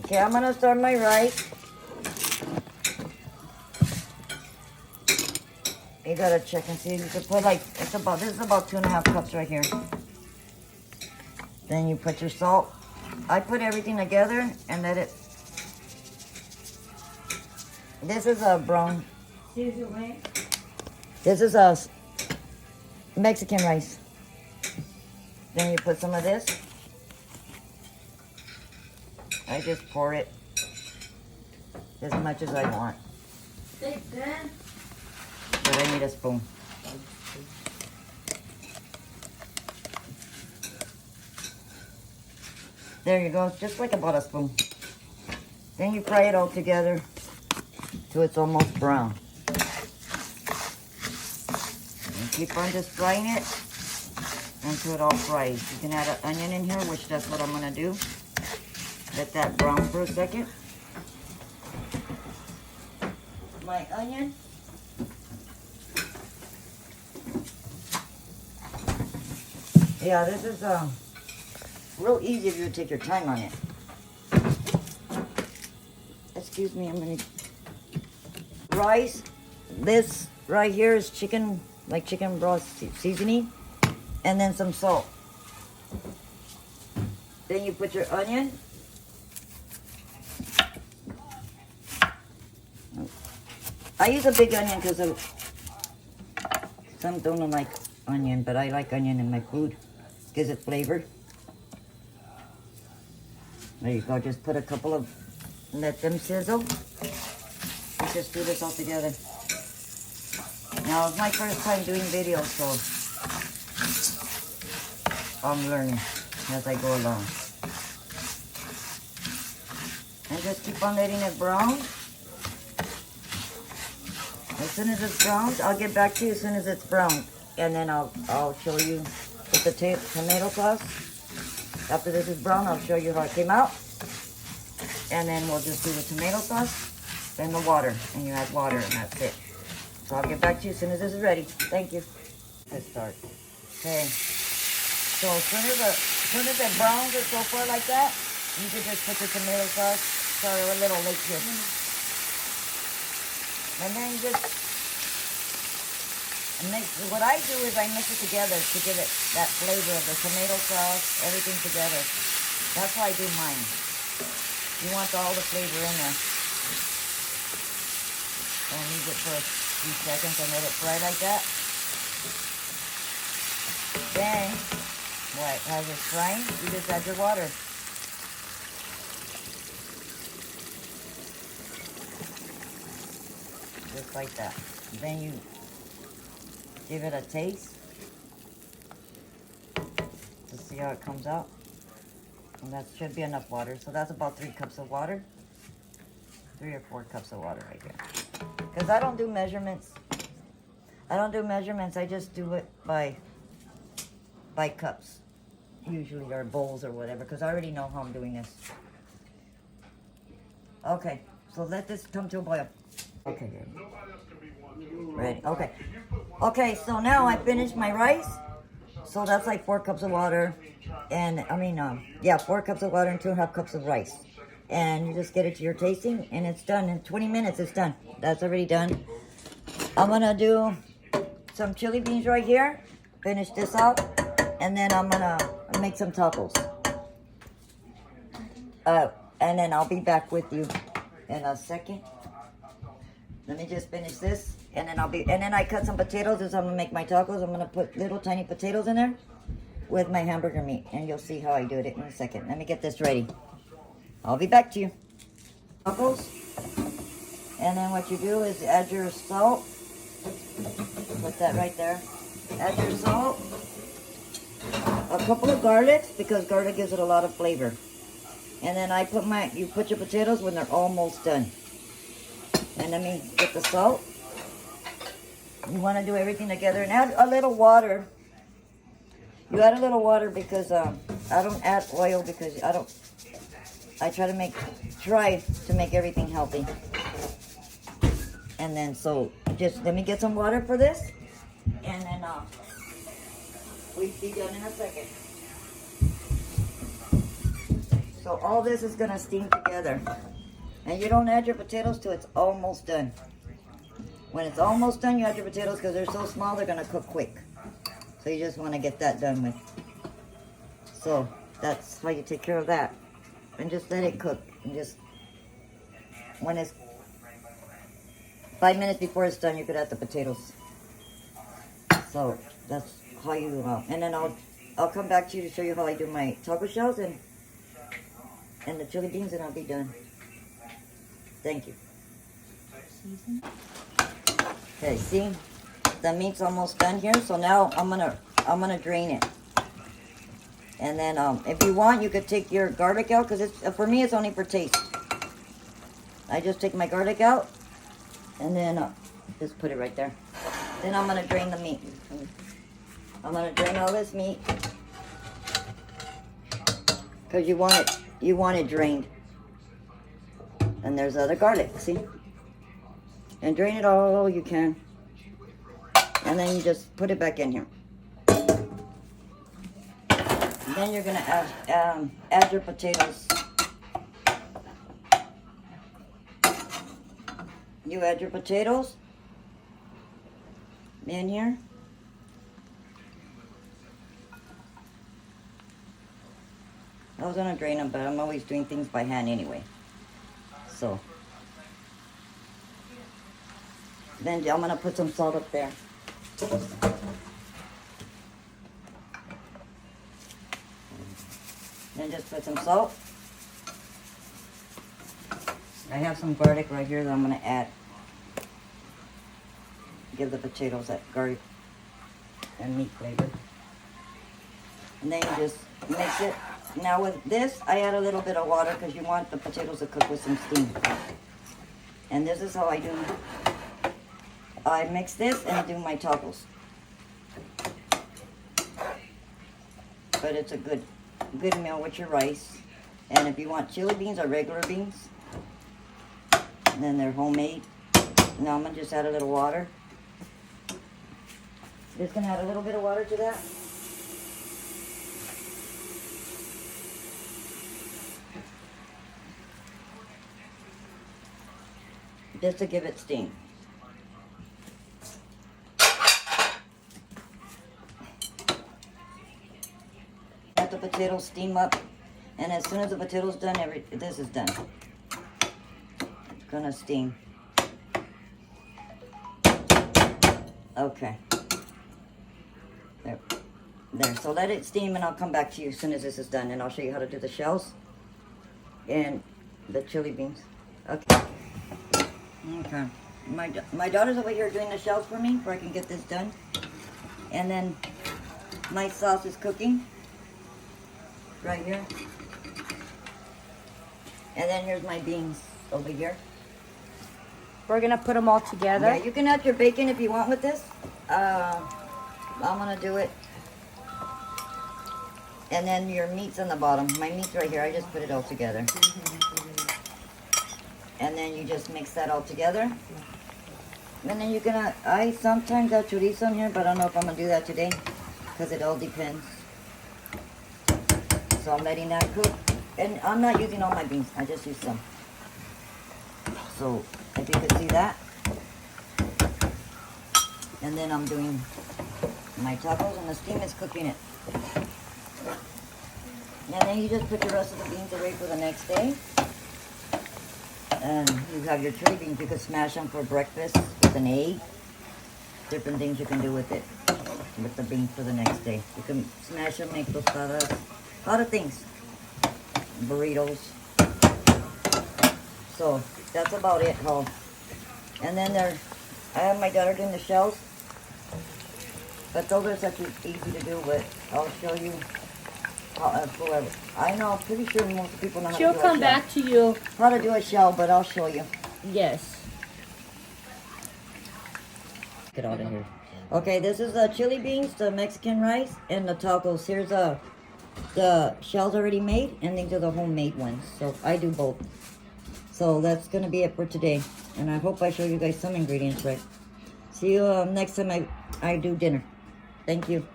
Okay, I'm gonna start my rice. You gotta check and see. You can put like, this is about 2.5 cups right here. Then you put your salt. I put everything together and let it. This is a brown. This is a Mexican rice. Then you put some of this. I just pour it as much as I want. But I need a spoon. There you go, just like about a spoon. Then you fry it all together till it's almost brown. And keep on just frying it until it all fries. You can add an onion in here, which that's what I'm gonna do. Let that brown for a second. My onion. Yeah, this is real easy if you take your time on it. Excuse me, I'm gonna rice. This right here is chicken, like chicken broth seasoning, and then some salt. Then you put your onion. I use a big onion because some don't like onion, but I like onion in my food. Gives it flavor. There you go. Just put a couple of, let them sizzle. Let's just do this all together. Now it's my first time doing videos, so I'm learning as I go along. And just keep on letting it brown. As soon as it's browned, I'll get back to you as soon as it's browned. And then I'll show you with the tomato sauce. After this is brown, I'll show you how it came out. And then we'll just do the tomato sauce, then the water. And you add water and that's it. So I'll get back to you as soon as this is ready. Thank you. Let's start. Okay. So as soon as it browns it so far like that, you can just put the tomato sauce. Sorry, we're a little late here. And then you just mix. What I do is I mix it together to give it that flavor of the tomato sauce, everything together. That's how I do mine. You want all the flavor in there. I'll leave it for a few seconds and let it fry like that. Then, as it's frying, you just add your water. Just like that. Then you give it a taste to see how it comes out. And that should be enough water. So that's about 3 cups of water. 3 or 4 cups of water right here. Because I don't do measurements. I just do it by cups. Usually, or bowls or whatever. Because I already know how I'm doing this. Okay. So let this come to a boil. Okay, ready. Okay. Okay, so now I finished my rice. So that's like 4 cups of water. And, 4 cups of water and 2.5 cups of rice. And you just get it to your tasting, and it's done. In 20 minutes, it's done. That's already done. I'm going to do some chili beans right here. Finish this up. And then I'm going to make some tacos. And then I'll be back with you in a second. Let me just finish this, and then I cut some potatoes as I'm gonna make my tacos. I'm gonna put little tiny potatoes in there with my hamburger meat, and you'll see how I do it in a second. Let me get this ready. I'll be back to you. Tacos, and then what you do is add your salt. Put that right there. Add your salt, a couple of garlics because garlic gives it a lot of flavor, and then you put your potatoes when they're almost done. And let me get the salt. You want to do everything together and add a little water. You add a little water because I don't add oil because I try to make everything healthy. And then so just let me get some water for this, and then we'll be done in a second. So all this is gonna steam together. And you don't add your potatoes till it's almost done. When it's almost done, you add your potatoes because they're so small, they're gonna cook quick. So you just wanna get that done with. So that's how you take care of that. And just let it cook. And just, when it's 5 minutes before it's done, you could add the potatoes. So that's how you, and then I'll come back to you to show you how I do my taco shells and the chili beans, and I'll be done. Thank you. Okay, see, the meat's almost done here. So now I'm gonna drain it. And then if you want, you could take your garlic out, because it's for me it's only for taste. I just take my garlic out, and then just put it right there. Then I'm gonna drain the meat. I'm gonna drain all this meat because you want it drained. And there's other garlic, see? And drain it all you can. And then you just put it back in here. Then you're gonna add your potatoes. You add your potatoes in here. I was gonna drain them, but I'm always doing things by hand anyway. So then I'm gonna put some salt up there. Then just put some salt. I have some garlic right here that I'm gonna add. Give the potatoes that garlic and meat flavor. And then you just mix it. Now with this, I add a little bit of water because you want the potatoes to cook with some steam. And this is how I do. I mix this and do my tacos. But it's a good meal with your rice. And if you want chili beans or regular beans, then they're homemade. Now I'm gonna just add a little water. Just gonna add a little bit of water to that. Just to give it steam. Let the potatoes steam up, and as soon as the potatoes done, this is done. It's gonna steam. Okay. There. So let it steam, and I'll come back to you as soon as this is done, and I'll show you how to do the shells and the chili beans. Okay. Okay. My daughter's over here doing the shells for me, where I can get this done. And then my sauce is cooking right here. And then here's my beans over here. We're gonna put them all together. Yeah, you can add your bacon if you want with this. I'm gonna do it. And then your meat's on the bottom. My meat's right here. I just put it all together. And then you just mix that all together. And then you're gonna, I sometimes add chorizo in here, but I don't know if I'm gonna do that today, because it all depends. So I'm letting that cook. And I'm not using all my beans, I just use some. So if you could see that. And then I'm doing my tacos, and the steam is cooking it. And then you just put the rest of the beans away for the next day. And you have your chili beans. You could smash them for breakfast with an egg. Different things you can do with it, with the beans for the next day. You can smash them, make tostadas, a lot of things. Burritos. So that's about it, Hall. And then I have my daughter doing the shells. But those are such easy to do, but I'll show you. I know, I'm pretty sure most people know how to do a shell. She'll come back to you. How to do a shell, but I'll show you. Yes. Get out of here. Okay, this is the chili beans, the Mexican rice, and the tacos. Here's the shells already made, and these are the homemade ones. So I do both. So that's going to be it for today. And I hope I show you guys some ingredients right. See you next time I do dinner. Thank you.